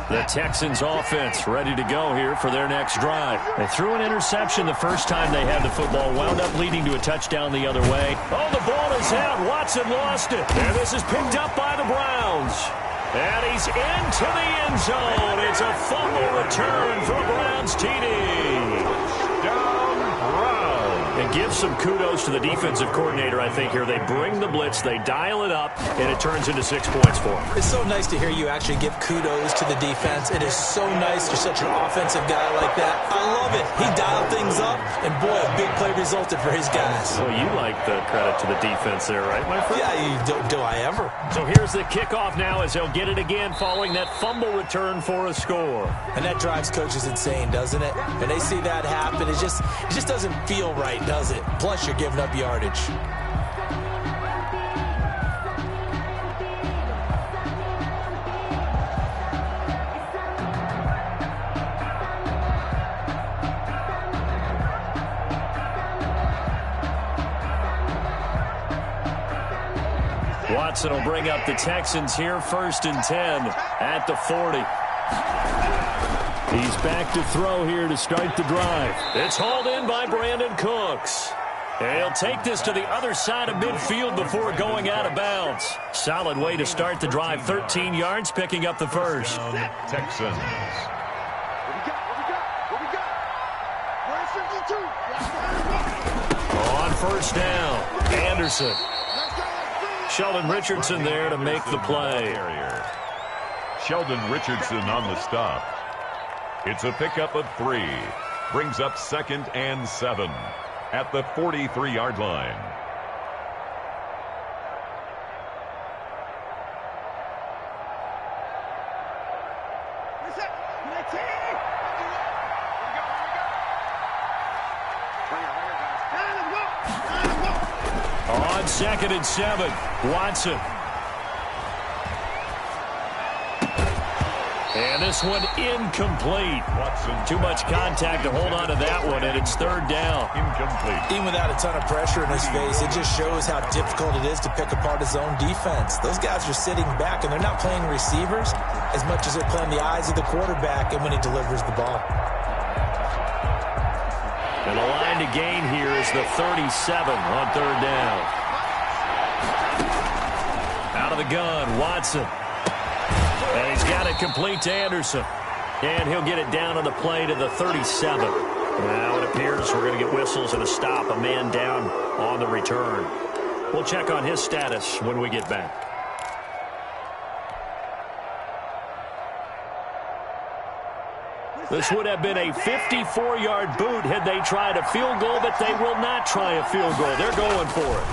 Speaker 2: The Texans offense ready to go here for their next drive. They threw an interception the first time they had the football, wound up leading to a touchdown the other way. Oh, the ball is out. Watson lost it. And this is picked up by the Browns. And he's into the end zone. It's a fumble return for a Browns TD.
Speaker 3: Down Browns.
Speaker 2: And give some kudos to the defensive coordinator, I think, here. They bring the blitz, they dial it up, and it turns into 6 points for them.
Speaker 4: It's so nice to hear you actually give kudos to the defense. It is so nice you're such an offensive guy like that. I love it. He dialed things up, and boy, a big play resulted for his guys.
Speaker 2: Well, you like the credit to the defense there, right, my friend?
Speaker 4: Yeah, do I ever?
Speaker 2: So here's the kickoff now as they'll get it again following that fumble return for a score.
Speaker 4: And that drives coaches insane, doesn't it? When they see that happen, it just doesn't feel right, does it? Plus, you're giving up yardage.
Speaker 2: Watson will bring up the Texans here, 1st and 10 at the 40. He's back to throw here to start the drive. It's hauled in by Brandon Cooks. And he'll take this to the other side of midfield before going out of bounds. Solid way to start the drive. 13 yards, picking up the first.
Speaker 3: Texans.
Speaker 2: On 1st down, Anderson. Sheldon Richardson there to make the play.
Speaker 3: Sheldon Richardson on the stop. It's a pickup of 3. Brings up 2nd and 7 at the 43-yard line.
Speaker 2: On 2nd and 7, Watson. And this one incomplete.
Speaker 3: Watson.
Speaker 2: Too much contact to hold on to that one, and it's 3rd down.
Speaker 3: Incomplete.
Speaker 4: Even without a ton of pressure in his face, it just shows how difficult it is to pick apart his own defense. Those guys are sitting back, and they're not playing receivers as much as they're playing the eyes of the quarterback and when he delivers the ball.
Speaker 2: And the line to gain here is the 37 on 3rd down. Out of the gun, Watson. And he's got it complete to Anderson. And he'll get it down on the play to the 37. Now it appears we're going to get whistles and a stop. A man down on the return. We'll check on his status when we get back. This would have been a 54-yard boot had they tried a field goal, but they will not try a field goal. They're going for it.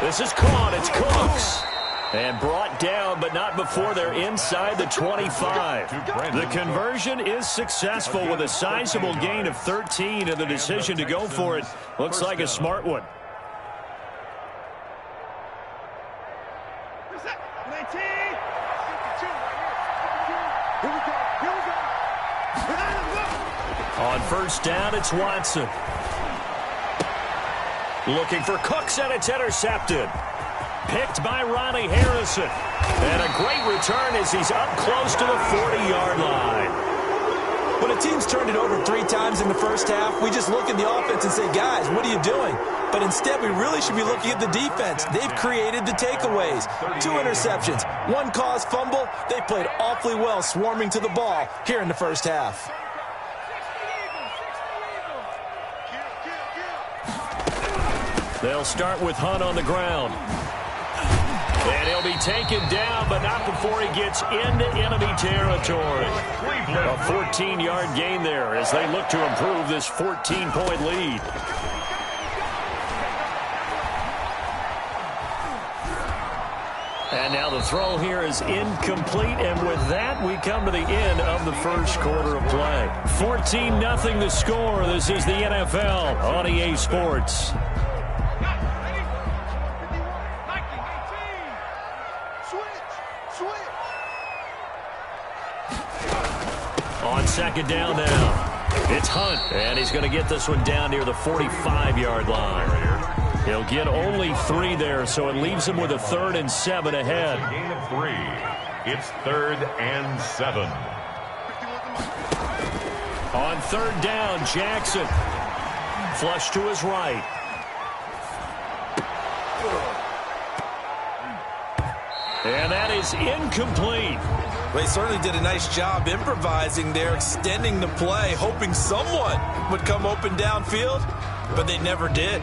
Speaker 2: This is caught. It's Cooks. And brought down, but not before they're inside the 25. The conversion is successful with a sizable gain of 13, and the decision to go for it looks like a smart one. On 1st down, it's Watson. Looking for Cooks, and it's intercepted. Picked by Ronnie Harrison. And a great return as he's up close to the 40-yard line.
Speaker 4: When a team's turned it over 3 times in the first half, we just look at the offense and say, guys, what are you doing? But instead, we really should be looking at the defense. They've created the takeaways. 2 interceptions, 1 caused fumble. They played awfully well swarming to the ball here in the first half.
Speaker 2: They'll start with Hunt on the ground. And he'll be taken down, but not before he gets into enemy territory. A 14-yard gain there as they look to improve this 14-point lead. And now the throw here is incomplete, and with that, we come to the end of the first quarter of play. 14-0 the score. This is the NFL on EA Sports. On second down now, it's Hunt, and he's going to get this one down near the 45-yard line. He'll get only 3 there, so it leaves him with a 3rd and 7 ahead.
Speaker 3: Gain of 3. It's 3rd and 7.
Speaker 2: On 3rd down, Jackson. Flush to his right. And that is incomplete.
Speaker 4: Well, he certainly did a nice job improvising there, extending the play, hoping someone would come open downfield, but they never did.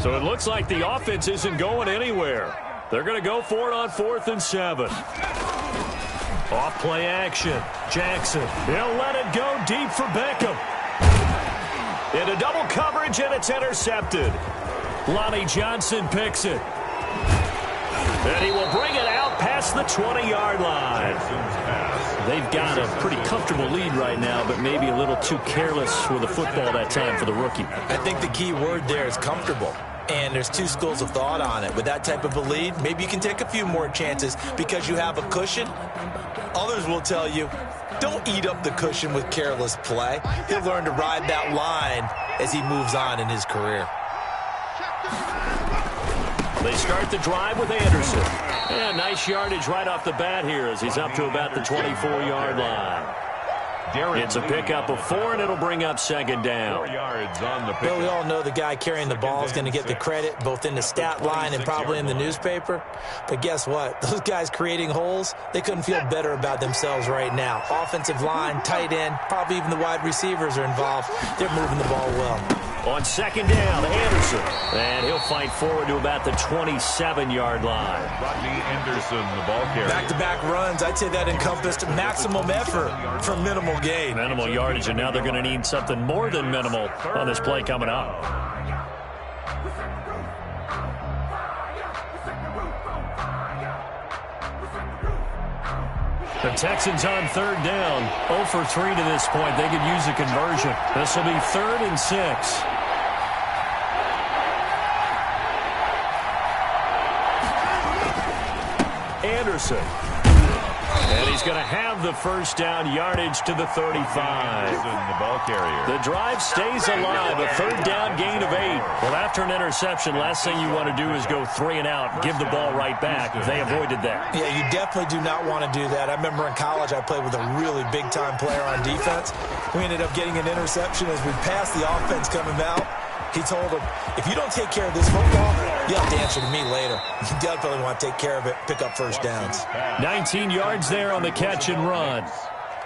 Speaker 2: So it looks like the offense isn't going anywhere. They're going to go for it on 4th and 7. Off play action. Jackson. He'll let it go deep for Beckham. Into double coverage, and it's intercepted. Lonnie Johnson picks it. And he will bring it out past the 20-yard line. They've got a pretty comfortable lead right now, but maybe a little too careless with the football that time for the rookie.
Speaker 4: I think the key word there is comfortable. And there's 2 schools of thought on it. With that type of a lead, maybe you can take a few more chances because you have a cushion. Others will tell you, don't eat up the cushion with careless play. He'll learn to ride that line as he moves on in his career.
Speaker 2: They start the drive with Anderson. And nice yardage right off the bat here as he's up to about the 24-yard line. It's a pickup of 4, and it'll bring up 2nd down.
Speaker 3: 4 yards on the pickup.
Speaker 4: Well, we all know the guy carrying the ball is going to get the credit both in the stat line and probably in the newspaper. But guess what? Those guys creating holes, they couldn't feel better about themselves right now. Offensive line, tight end, probably even the wide receivers are involved. They're moving the ball well.
Speaker 2: On 2nd down, Anderson. And he'll fight forward to about the 27-yard line.
Speaker 3: Rocky Anderson, the ball carrier.
Speaker 4: Back-to-back runs, I'd say that encompassed maximum effort for minimal gain.
Speaker 2: Minimal yardage, and now they're going to need something more than minimal on this play coming up. The Texans on 3rd down. 0 for 3 to this point. They could use a conversion. This will be 3rd and 6. Anderson. And he's going to have the first down, yardage to the 35.
Speaker 3: The ball carrier.
Speaker 2: The drive stays alive, a 3rd down gain of 8. Well, after an interception, last thing you want to do is go 3 and out, give the ball right back. They avoided that.
Speaker 4: Yeah, you definitely do not want to do that. I remember in college I played with a really big-time player on defense. We ended up getting an interception as we passed the offense coming out. He told him, if you don't take care of this football, you'll have to answer to me later. You definitely want to take care of it, pick up first downs.
Speaker 2: 19 yards there on the catch and run.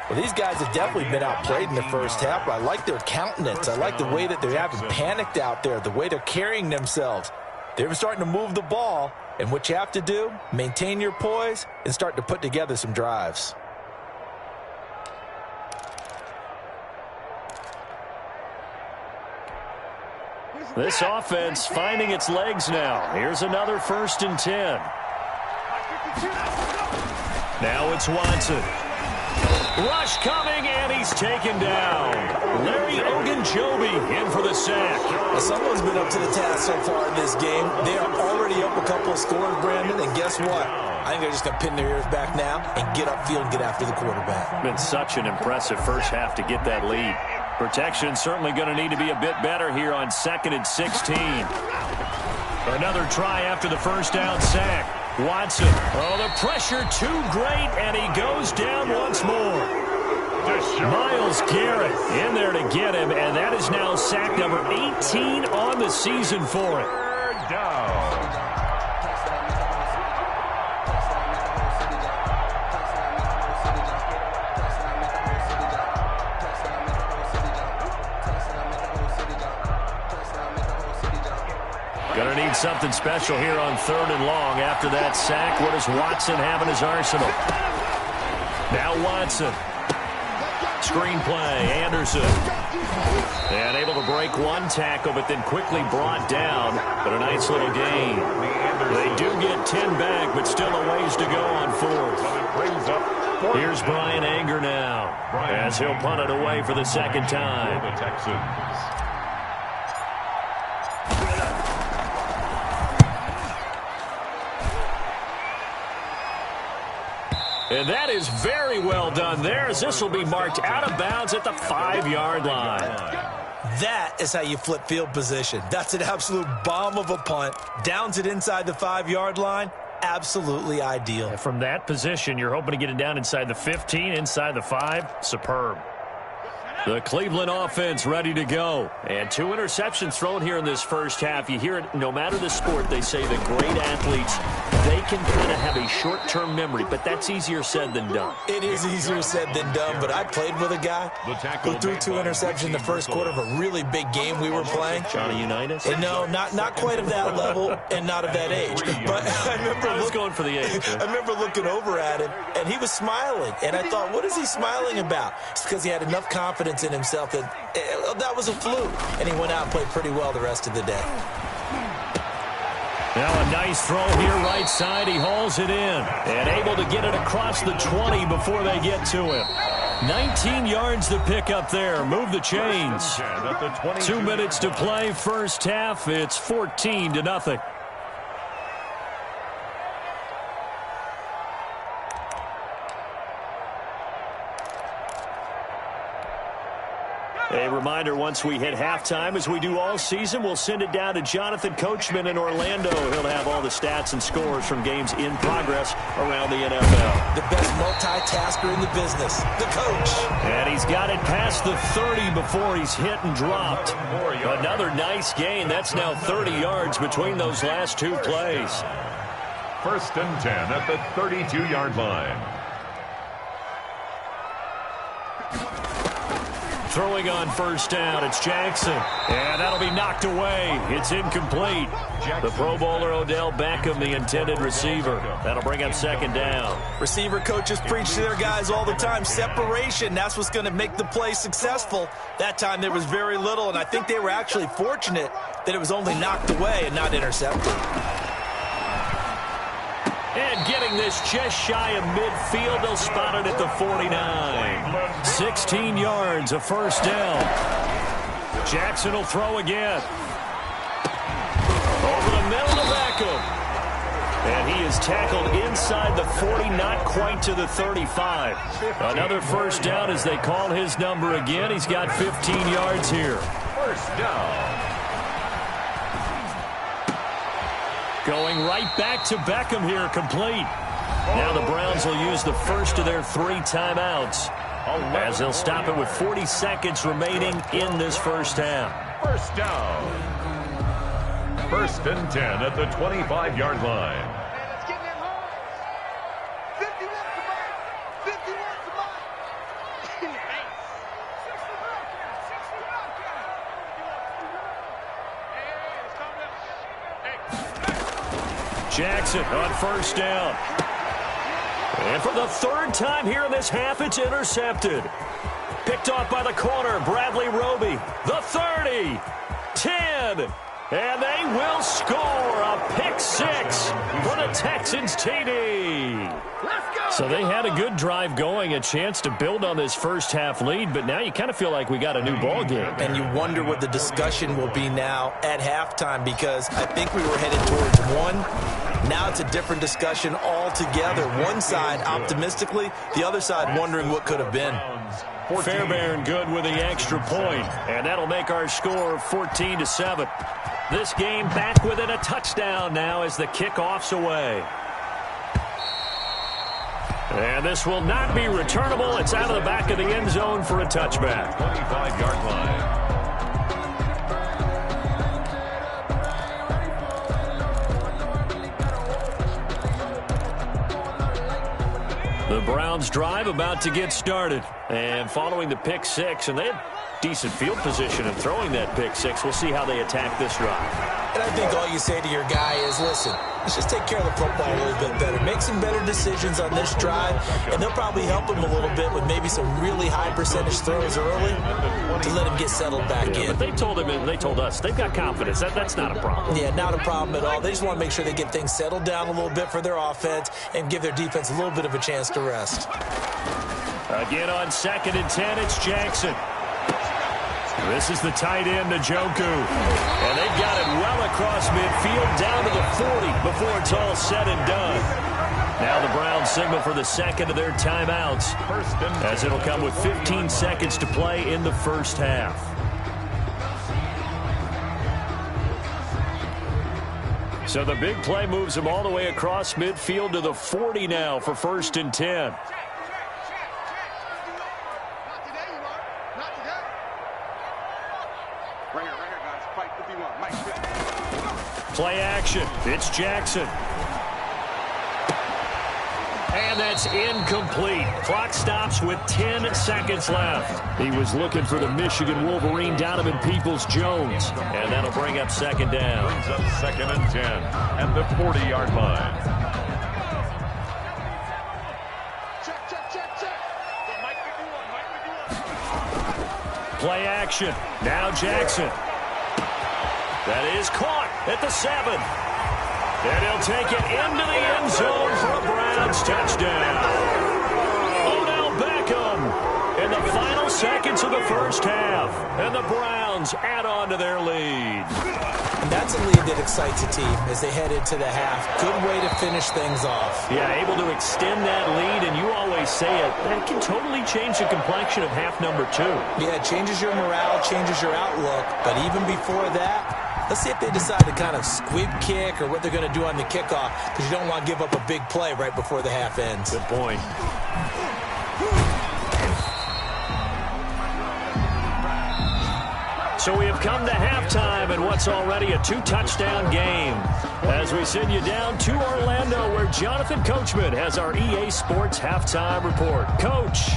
Speaker 4: Well, these guys have definitely been outplayed in the first half. I like their countenance. I like the way that they haven't panicked out there, the way they're carrying themselves. They're starting to move the ball, and what you have to do, maintain your poise and start to put together some drives.
Speaker 2: This offense finding its legs now. Here's another 1st and 10. Now it's Watson. Rush coming, and he's taken down. Larry Ogunjobi in for the sack.
Speaker 4: Well, someone's been up to the task so far in this game. They are already up a couple of scores, Brandon, and guess what? I think they're just going to pin their ears back now and get upfield and get after the quarterback.
Speaker 2: Been such an impressive first half to get that lead. Protection certainly going to need to be a bit better here on 2nd and 16. Another try after the first down sack. Watson. Oh, the pressure too great, and he goes down once more. Myles Garrett in there to get him, and that is now sack number 18 on the season for him.
Speaker 3: Third down.
Speaker 2: Gonna need something special here on 3rd and long. After that sack, what does Watson have in his arsenal? Now Watson. Screenplay, Anderson. And able to break one tackle, but then quickly brought down. But a nice little gain. They do get 10 back, but still a ways to go on 4th. Here's Brian Anger now, as he'll punt it away for the second time.
Speaker 3: The Texans.
Speaker 2: And that is very well done there, as this will be marked out of bounds at the 5-yard line.
Speaker 4: That is how you flip field position. That's an absolute bomb of a punt. Downs it inside the 5-yard line. Absolutely ideal.
Speaker 2: And from that position, you're hoping to get it down inside the 15, inside the 5. Superb. The Cleveland offense ready to go. And 2 interceptions thrown here in this first half. You hear it, no matter the sport, they say that great athletes, they can kind of have a short-term memory, but that's easier said than done.
Speaker 4: It is easier said than done, but I played with a guy who threw 2 interceptions in the first quarter of a really big game we were playing.
Speaker 2: Johnny Unitas?
Speaker 4: And no, not quite of that level and not of that age. But I remember
Speaker 2: going for the age.
Speaker 4: I remember looking over at him, and he was smiling. And I thought, what is he smiling about? It's because he had enough confidence in himself that was a fluke. And he went out and played pretty well the rest of the day.
Speaker 2: Now a nice throw here right side. He hauls it in and able to get it across the 20 before they get to him. 19 yards to pick up there. Move the chains. 2 minutes to play first half. It's 14-0. A reminder, once we hit halftime, as we do all season, we'll send it down to Jonathan Coachman in Orlando. He'll have all the stats and scores from games in progress around the NFL.
Speaker 4: The best multitasker in the business, the coach.
Speaker 2: And he's got it past the 30 before he's hit and dropped. Another nice gain. That's now 30 yards between those last 2 plays.
Speaker 3: 1st and 10 at the 32-yard line.
Speaker 2: Throwing on first down, it's Jackson. And that'll be knocked away. It's incomplete. The Pro Bowler Odell Beckham, the intended receiver. That'll bring up 2nd down.
Speaker 4: Receiver coaches preach to their guys all the time. Separation, that's what's going to make the play successful. That time there was very little, and I think they were actually fortunate that it was only knocked away and not intercepted.
Speaker 2: And getting this just shy of midfield, they'll spot it at the 49. 16 yards, a first down. Jackson will throw again. Over the middle to Beckham. And he is tackled inside the 40, not quite to the 35. Another first down as they call his number again. He's got 15 yards here.
Speaker 3: First down.
Speaker 2: Going right back to Beckham here, complete. Now the Browns will use the first of their 3 timeouts, as they'll stop it with 40 seconds remaining in this first half.
Speaker 3: First down. 1st and 10 at the 25-yard line.
Speaker 7: Let's get them home. 51 to mine. 51 to mine.
Speaker 2: Jackson on first down. And for the 3rd time here in this half, it's intercepted. Picked off by the corner, Bradley Roby. The 30, 10, and they will score a pick 6 for the Texans TD. So they had a good drive going, a chance to build on this first half lead, but now you kind of feel like we got a new ball game.
Speaker 4: And you wonder what the discussion will be now at halftime, because I think we were headed towards 1. Now it's a different discussion altogether. One side optimistically, the other side wondering what could have been.
Speaker 2: Fairbairn good with the extra point, and that'll make our score 14-7. This game back within a touchdown now as the kickoff's away. And this will not be returnable. It's out of the back of the end zone for a touchback.
Speaker 3: 25-yard line.
Speaker 2: The Browns drive about to get started. And following the pick six, and they had decent field position in throwing that pick six. We'll see how they attack this drive.
Speaker 4: And I think all you say to your guy is, listen, let's just take care of the football a little bit better. Make some better decisions on this drive, and they'll probably help him a little bit with maybe some really high percentage throws early to let him get settled back in.
Speaker 2: But they told him, and they told us, they've got confidence. That's not a problem.
Speaker 4: Yeah, not a problem at all. They just want to make sure they get things settled down a little bit for their offense and give their defense a little bit of a chance to rest.
Speaker 2: Again on 2nd and 10, it's Jackson. This is the tight end, Njoku. And they've got it well across midfield, down to the 40 before it's all said and done. Now the Browns signal for the second of their timeouts, as it'll come with 15 seconds to play in the first half. So the big play moves them all the way across midfield to the 40 now for 1st and 10. Play action. It's Jackson. And that's incomplete. Clock stops with 10 seconds left. He was looking for the Michigan Wolverine, Donovan Peoples-Jones. And that'll bring up 2nd down.
Speaker 3: Brings up 2nd and 10 at the 40-yard line.
Speaker 2: Play action. Now Jackson. That is caught at the 7. And he'll take it into the end zone for a Browns touchdown. Odell Beckham in the final seconds of the first half. And the Browns add on to their lead.
Speaker 4: And that's a lead that excites a team as they head into the half. Good way to finish things off.
Speaker 2: Yeah, able to extend that lead, and you always say it, that can totally change the complexion of half number 2.
Speaker 4: Yeah, it changes your morale, changes your outlook. But even before that, let's see if they decide to kind of squib kick or what they're going to do on the kickoff, because you don't want to give up a big play right before the half ends.
Speaker 2: Good point. So we have come to halftime in what's already a 2-touchdown game. As we send you down to Orlando, where Jonathan Coachman has our EA Sports halftime report. Coach.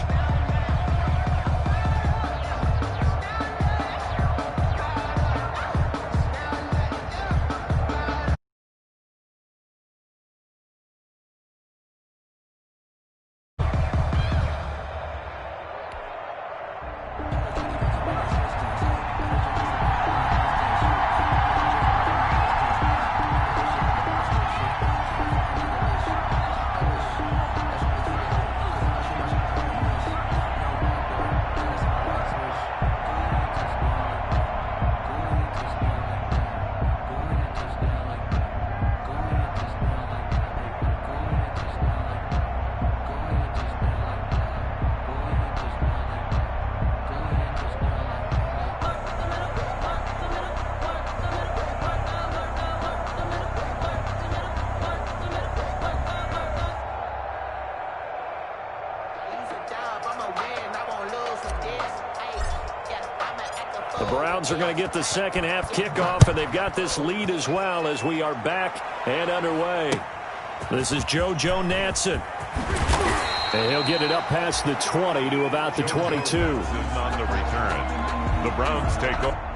Speaker 2: The Browns are going to get the second half kickoff, and they've got this lead as well as we are back and underway. This is JoJo Natson. And he'll get it up past the 20 to about the 22.
Speaker 3: On the return, the Browns take over.